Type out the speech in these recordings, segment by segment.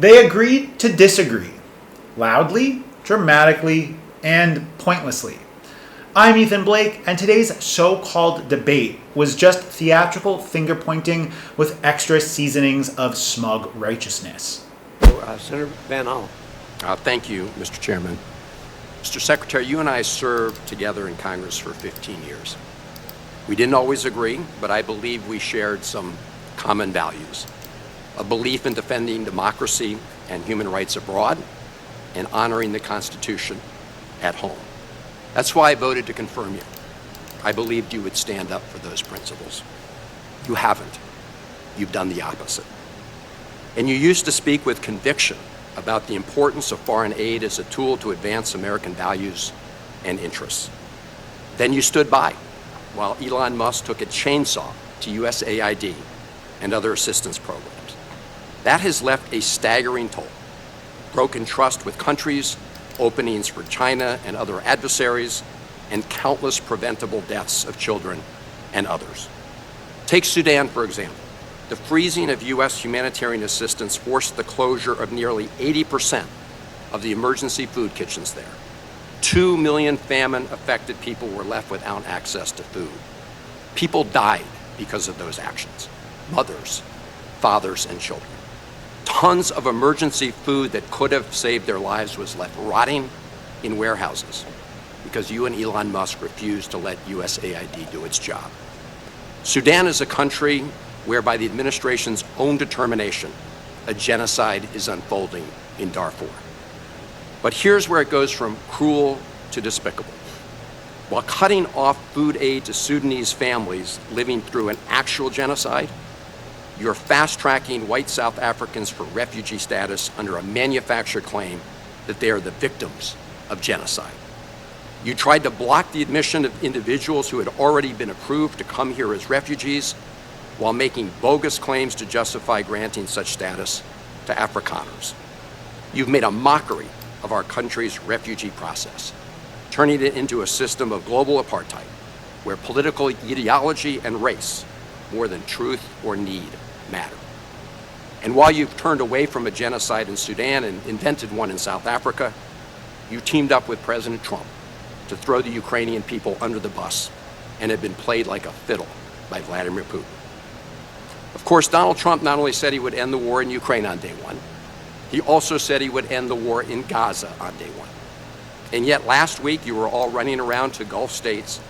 They agreed to disagree, loudly, dramatically, and pointlessly. I'm Ethan Blake, and today's so-called debate was just theatrical finger-pointing with extra seasonings of smug righteousness. Senator Van Hollen. Thank you, Mr. Chairman. Mr. Secretary, you and I served together in Congress for 15 years. We didn't always agree, but I believe we shared some common values. A belief in defending democracy and human rights abroad, and honoring the Constitution at home. That's why I voted to confirm you. I believed you would stand up for those principles. You haven't. You've done the opposite. And you used to speak with conviction about the importance of foreign aid as a tool to advance American values and interests. Then you stood by while Elon Musk took a chainsaw to USAID and other assistance programs. That has left a staggering toll. Broken trust with countries, openings for China and other adversaries, and countless preventable deaths of children and others. Take Sudan, for example. The freezing of U.S. humanitarian assistance forced the closure of nearly 80% of the emergency food kitchens there. 2 million famine-affected people were left without access to food. People died because of those actions. Mothers, fathers, and children. Tons of emergency food that could have saved their lives was left rotting in warehouses because you and Elon Musk refused to let USAID do its job. Sudan is a country where, by the administration's own determination, a genocide is unfolding in Darfur. But here's where it goes from cruel to despicable. While cutting off food aid to Sudanese families living through an actual genocide, you're fast-tracking white South Africans for refugee status under a manufactured claim that they are the victims of genocide. You tried to block the admission of individuals who had already been approved to come here as refugees while making bogus claims to justify granting such status to Afrikaners. You've made a mockery of our country's refugee process, turning it into a system of global apartheid where political ideology and race, more than truth or need, matter. And while you've turned away from a genocide in Sudan and invented one in South Africa, you teamed up with President Trump to throw the Ukrainian people under the bus and have been played like a fiddle by Vladimir Putin. Of course, Donald Trump not only said he would end the war in Ukraine on day one, he also said he would end the war in Gaza on day one. And yet last week you were all running around to Gulf states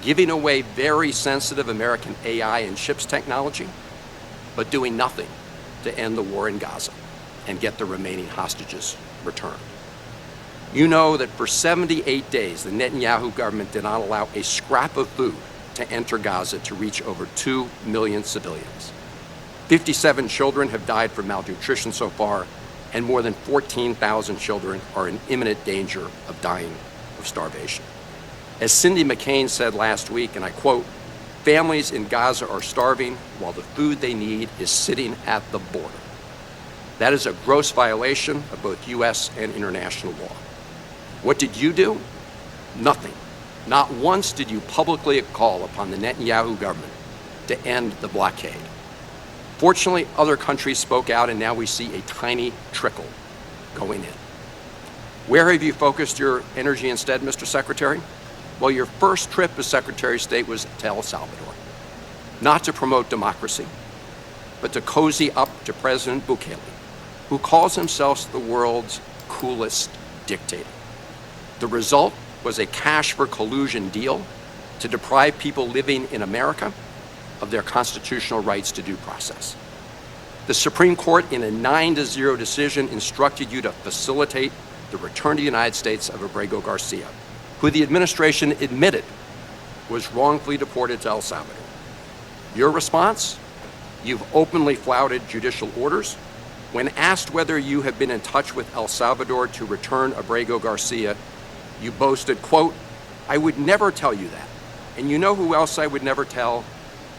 giving away very sensitive American AI and chips technology, but doing nothing to end the war in Gaza and get the remaining hostages returned. You know that for 78 days, the Netanyahu government did not allow a scrap of food to enter Gaza to reach over 2 million civilians. 57 children have died from malnutrition so far, and more than 14,000 children are in imminent danger of dying of starvation. As Cindy McCain said last week, and I quote, "Families in Gaza are starving while the food they need is sitting at the border." That is a gross violation of both U.S. and international law. What did you do? Nothing. Not once did you publicly call upon the Netanyahu government to end the blockade. Fortunately, other countries spoke out, and now we see a tiny trickle going in. Where have you focused your energy instead, Mr. Secretary? Well, your first trip as Secretary of State was to El Salvador, not to promote democracy, but to cozy up to President Bukele, who calls himself the world's coolest dictator. The result was a cash for collusion deal to deprive people living in America of their constitutional rights to due process. The Supreme Court, in a 9-0 decision, instructed you to facilitate the return to the United States of Abrego Garcia, who the administration admitted was wrongfully deported to El Salvador. Your response? You've openly flouted judicial orders. When asked whether you have been in touch with El Salvador to return Abrego Garcia, you boasted, quote, "I would never tell you that. And you know who else I would never tell?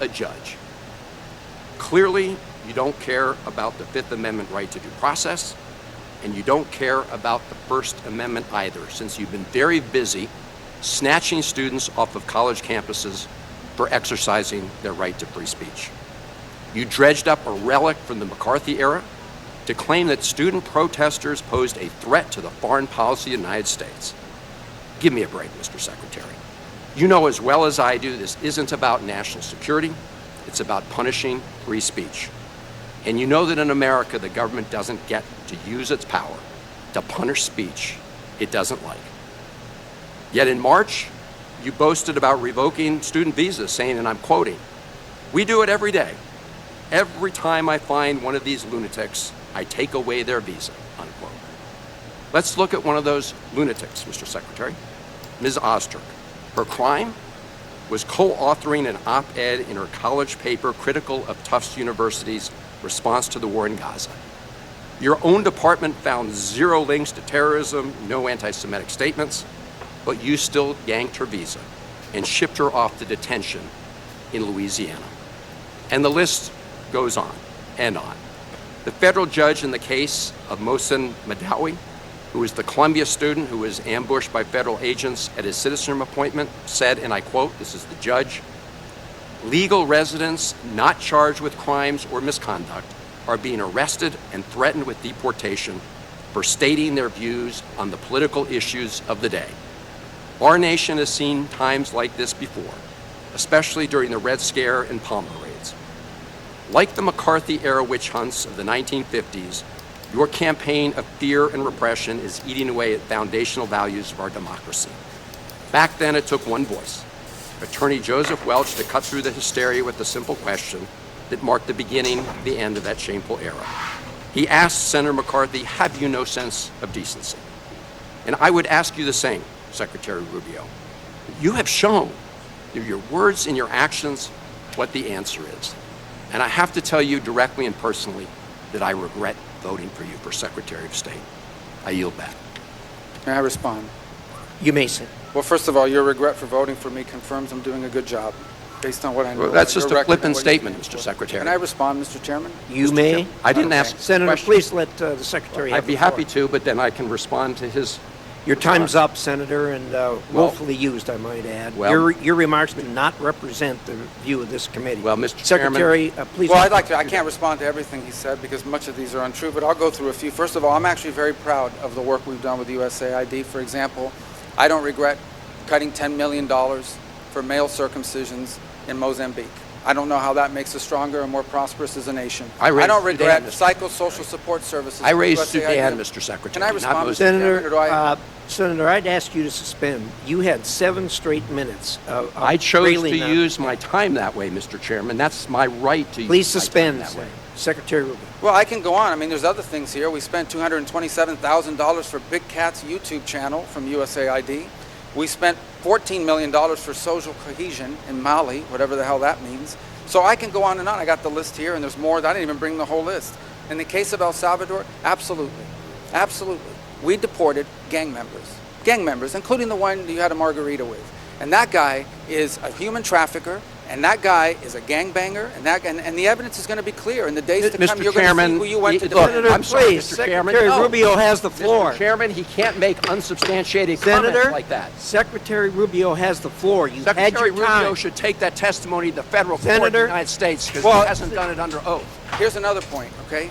A judge." Clearly, you don't care about the Fifth Amendment right to due process, and you don't care about the First Amendment either, since you've been very busy snatching students off of college campuses for exercising their right to free speech. You dredged up a relic from the McCarthy era, to claim that student protesters posed a threat to the foreign policy of the United States. Give me a break, Mr. Secretary. You know as well as I do this isn't about national security, it's about punishing free speech. And you know that in America, the government doesn't get to use its power to punish speech it doesn't like. Yet in March, you boasted about revoking student visas, saying, and I'm quoting, "We do it every day. Every time I find one of these lunatics, I take away their visa," unquote. Let's look at one of those lunatics, Mr. Secretary, Ms. Ozturk. Her crime was co-authoring an op-ed in her college paper critical of Tufts University's response to the war in Gaza. Your own department found zero links to terrorism, no anti-Semitic statements, but you still yanked her visa and shipped her off to detention in Louisiana. And the list goes on and on. The federal judge in the case of Mohsen Madawi, who was the Columbia student who was ambushed by federal agents at his citizenship appointment, said, and I quote, this is the judge, "Legal residents not charged with crimes or misconduct are being arrested and threatened with deportation for stating their views on the political issues of the day. Our nation has seen times like this before, especially during the Red Scare and Palmer raids. Like the McCarthy-era witch hunts of the 1950s, your campaign of fear and repression is eating away at foundational values of our democracy. Back then, it took one voice, Attorney Joseph Welch, to cut through the hysteria with the simple question that marked the beginning, the end of that shameful era. He asked Senator McCarthy, have you no sense of decency? And I would ask you the same, Secretary Rubio. You have shown through your words and your actions what the answer is. And I have to tell you directly and personally that I regret voting for you for Secretary of State. I yield back. May I respond? You may, sir. Well, first of all, your regret for voting for me confirms I'm doing a good job, based on what I know. Well, that's about just your a record flippant and what statement, you stand Mr. for. Secretary. Can I respond, Mr. Chairman? You Mr. may. Chairman? I didn't Okay. ask Senator, question. please let the Secretary have I'd be the floor. happy to, but then I can respond to his. Your time's up, Senator, and willfully used, I might add. Well- Your remarks do not represent the view of this committee. Well, Mr. Chairman- Secretary, please. Well, I'd like to. I can't respond to everything he said because much of these are untrue, but I'll go through a few. First of all, I'm actually very proud of the work we've done with USAID. For example, I don't regret cutting $10 million for male circumcisions in Mozambique. I don't know how that makes us stronger and more prosperous as a nation. I raised don't regret Sudan, Mr. psychosocial support services. I for raised USAID. Sudan, Mr. Secretary. Can I not respond, Mr. Mozambique. Chairman, or do I- Senator, I'd ask you to suspend. You had 7 straight minutes of I chose to railing that. use my time that way, Mr. Chairman. That's my right to Please use my suspend, time that way. Secretary Rubio. Well, I can go on. I mean, there's other things here. We spent $227,000 for Big Cat's YouTube channel from USAID. We spent $14 million for social cohesion in Mali, whatever the hell that means. So I can go on and on. I got the list here, and there's more. I didn't even bring the whole list. In the case of El Salvador, absolutely. Absolutely. We deported gang members, including the one you had a margarita with. And that guy is a human trafficker, and that guy is a gangbanger, and the evidence is going to be clear. In the days to come, Mr. you're going to Chairman, see who you went to look, defend. I'm sorry, please, Mr. Chairman. Secretary No. Rubio has the floor. Mr. Chairman, he can't make unsubstantiated Senator, comments like that. Secretary Rubio has the floor. You've had Secretary your time. Rubio should take that testimony to the federal court in the Senator- United States because Well- he hasn't done it under oath. Here's another point, okay?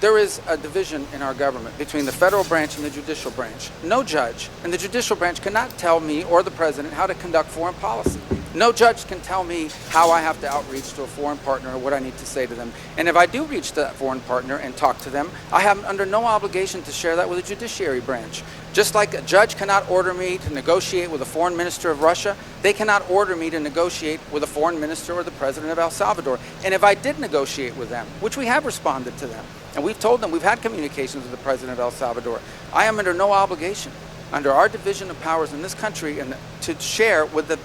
There is a division in our government between the federal branch and the judicial branch. No judge in the judicial branch cannot tell me or the president how to conduct foreign policy. No judge can tell me how I have to outreach to a foreign partner or what I need to say to them. And if I do reach that foreign partner and talk to them, I have under no obligation to share that with the judiciary branch. Just like a judge cannot order me to negotiate with a foreign minister of Russia, they cannot order me to negotiate with a foreign minister or the president of El Salvador. And if I did negotiate with them, which we have responded to them, and we've told them we've had communications with the president of El Salvador, I am under no obligation, under our division of powers in this country, and to share with the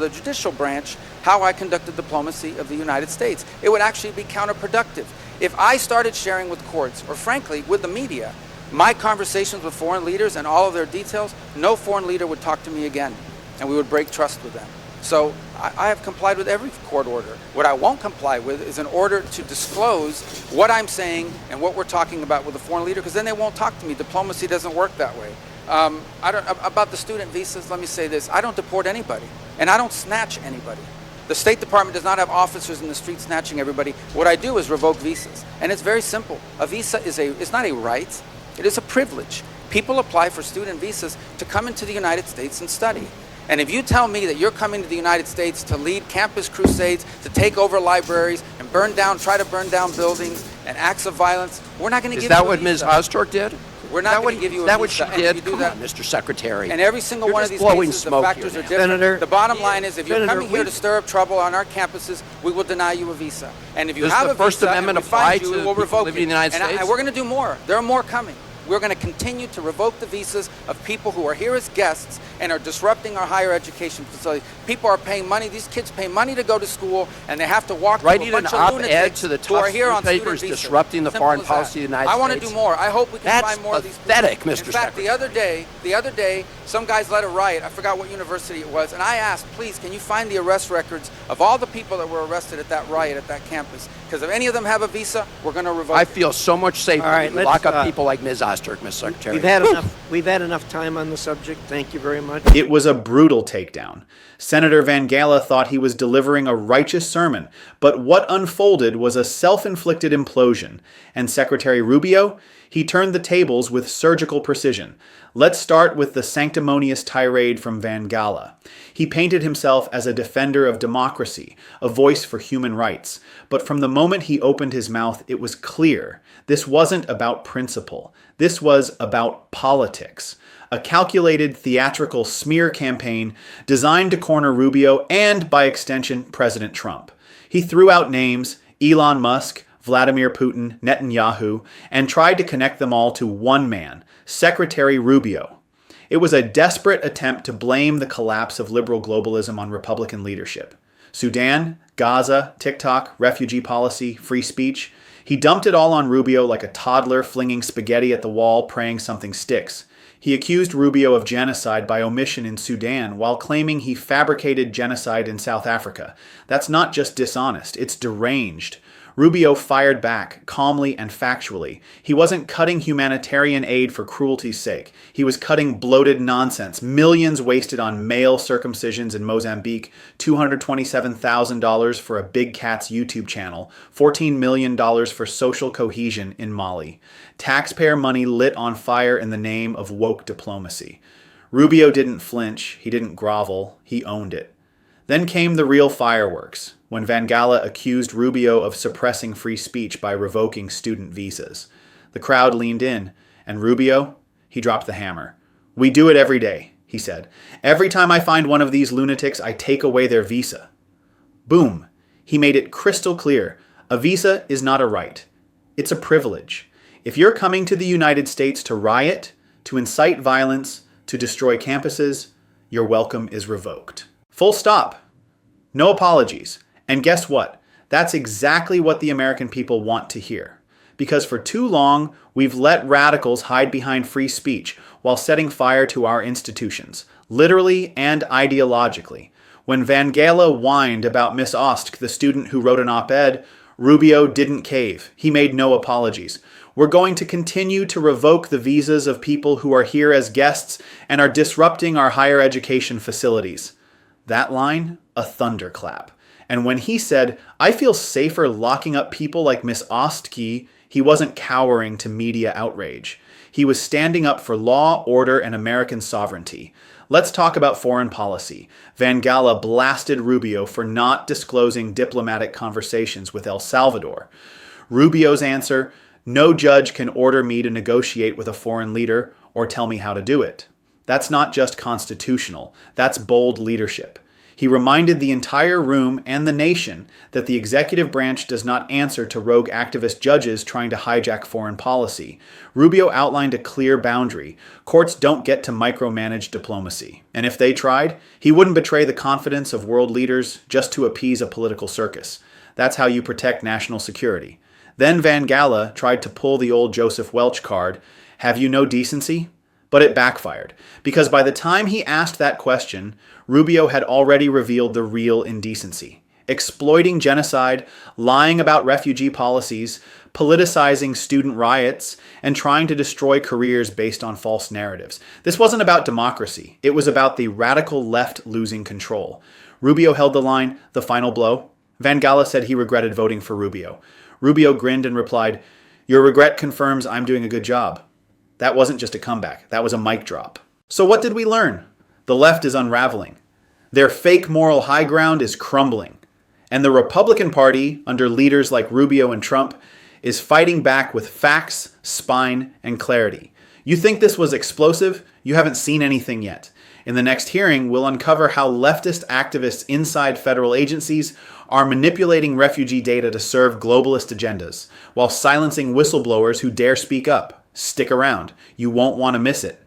judicial branch how I conducted diplomacy of the United States. It would actually be counterproductive. If I started sharing with courts, or frankly, with the media, my conversations with foreign leaders and all of their details, no foreign leader would talk to me again, and we would break trust with them. So I have complied with every court order. What I won't comply with is an order to disclose what I'm saying and what we're talking about with a foreign leader, because then they won't talk to me. Diplomacy doesn't work that way. About the student visas, let me say this. I don't deport anybody, and I don't snatch anybody. The State Department does not have officers in the street snatching everybody. What I do is revoke visas. And it's very simple. A visa is not a right, it is a privilege. People apply for student visas to come into the United States and study. And if you tell me that you're coming to the United States to lead campus crusades, to take over libraries and try to burn down buildings and acts of violence, we're not going to give you a visa. Is that what Ms. Ostork did? We're not going to give you a visa. Is that what she did? You do Come that, on, Mr. Secretary. and every single You're one of just these blowing cases, the smoke factors here are now. different. Senator, The bottom line is, if you're Senator, coming here to stir up trouble on our campuses, we will deny you a visa. And if you Does have the a First visa Amendment and we find apply you, to we'll people revoke living it. in the United And States? we're going to do more. There are more coming. We're going to continue to revoke the visas of people who are here as guests and are disrupting our higher education facilities. People are paying money. These kids pay money to go to school, and they have to walk through Writing a bunch an of op-ed lunatics to the who are Tufts here on student newspapers visas. disrupting the Simple foreign as policy of the that. United I want to States. do more. I hope we can That's find more of these people. pathetic, Mr. In fact, Secretary. the other day, some guys led a riot. I forgot what university it was, and I asked, please, can you find the arrest records of all the people that were arrested at that riot at that campus? Because if any of them have a visa, we're going to revoke I it. feel so much safer All right, when you lock let's, up people like Ms. Ostork, Mr. Secretary. We've had enough time on the subject. Thank you very much. It was a brutal takedown. Senator Van Gala thought he was delivering a righteous sermon, but what unfolded was a self-inflicted implosion. And Secretary Rubio, he turned the tables with surgical precision. Let's start with the sanctimonious tirade from Van Gala. He painted himself as a defender of democracy, a voice for human rights. But from the moment he opened his mouth, it was clear. This wasn't about principle. This was about politics. A calculated theatrical smear campaign designed to corner Rubio and, by extension, President Trump. He threw out names, Elon Musk, Vladimir Putin, Netanyahu, and tried to connect them all to one man, Secretary Rubio. It was a desperate attempt to blame the collapse of liberal globalism on Republican leadership. Sudan, Gaza, TikTok, refugee policy, free speech. He dumped it all on Rubio like a toddler flinging spaghetti at the wall, praying something sticks. He accused Rubio of genocide by omission in Sudan while claiming he fabricated genocide in South Africa. That's not just dishonest, it's deranged. Rubio fired back, calmly and factually. He wasn't cutting humanitarian aid for cruelty's sake. He was cutting bloated nonsense. Millions wasted on male circumcisions in Mozambique, $227,000 for a big cat's YouTube channel, $14 million for social cohesion in Mali. Taxpayer money lit on fire in the name of woke diplomacy. Rubio didn't flinch, he didn't grovel, he owned it. Then came the real fireworks, when Van Gala accused Rubio of suppressing free speech by revoking student visas. The crowd leaned in, and Rubio, he dropped the hammer. "We do it every day," he said. "Every time I find one of these lunatics, I take away their visa." Boom. He made it crystal clear. A visa is not a right. It's a privilege. If you're coming to the United States to riot, to incite violence, to destroy campuses, your welcome is revoked. Full stop. No apologies. And guess what? That's exactly what the American people want to hear. Because for too long, we've let radicals hide behind free speech while setting fire to our institutions, literally and ideologically. When Van Gala whined about Miss Ost, the student who wrote an op-ed, Rubio didn't cave. He made no apologies. We're going to continue to revoke the visas of people who are here as guests and are disrupting our higher education facilities. That line, a thunderclap. And when he said, "I feel safer locking up people like Miss Ostke," he wasn't cowering to media outrage. He was standing up for law, order, and American sovereignty. Let's talk about foreign policy. Van Gala blasted Rubio for not disclosing diplomatic conversations with El Salvador. Rubio's answer, "No judge can order me to negotiate with a foreign leader or tell me how to do it." That's not just constitutional. That's bold leadership. He reminded the entire room and the nation that the executive branch does not answer to rogue activist judges trying to hijack foreign policy. Rubio outlined a clear boundary. Courts don't get to micromanage diplomacy. And if they tried, he wouldn't betray the confidence of world leaders just to appease a political circus. That's how you protect national security. Then Van Gala tried to pull the old Joseph Welch card, "Have you no decency?" But it backfired, because by the time he asked that question, Rubio had already revealed the real indecency. Exploiting genocide, lying about refugee policies, politicizing student riots, and trying to destroy careers based on false narratives. This wasn't about democracy. It was about the radical left losing control. Rubio held the line, the final blow. Van Gala said he regretted voting for Rubio. Rubio grinned and replied, "Your regret confirms I'm doing a good job." That wasn't just a comeback. That was a mic drop. So what did we learn? The left is unraveling. Their fake moral high ground is crumbling. And the Republican Party, under leaders like Rubio and Trump, is fighting back with facts, spine, and clarity. You think this was explosive? You haven't seen anything yet. In the next hearing, we'll uncover how leftist activists inside federal agencies are manipulating refugee data to serve globalist agendas, while silencing whistleblowers who dare speak up. Stick around. You won't want to miss it.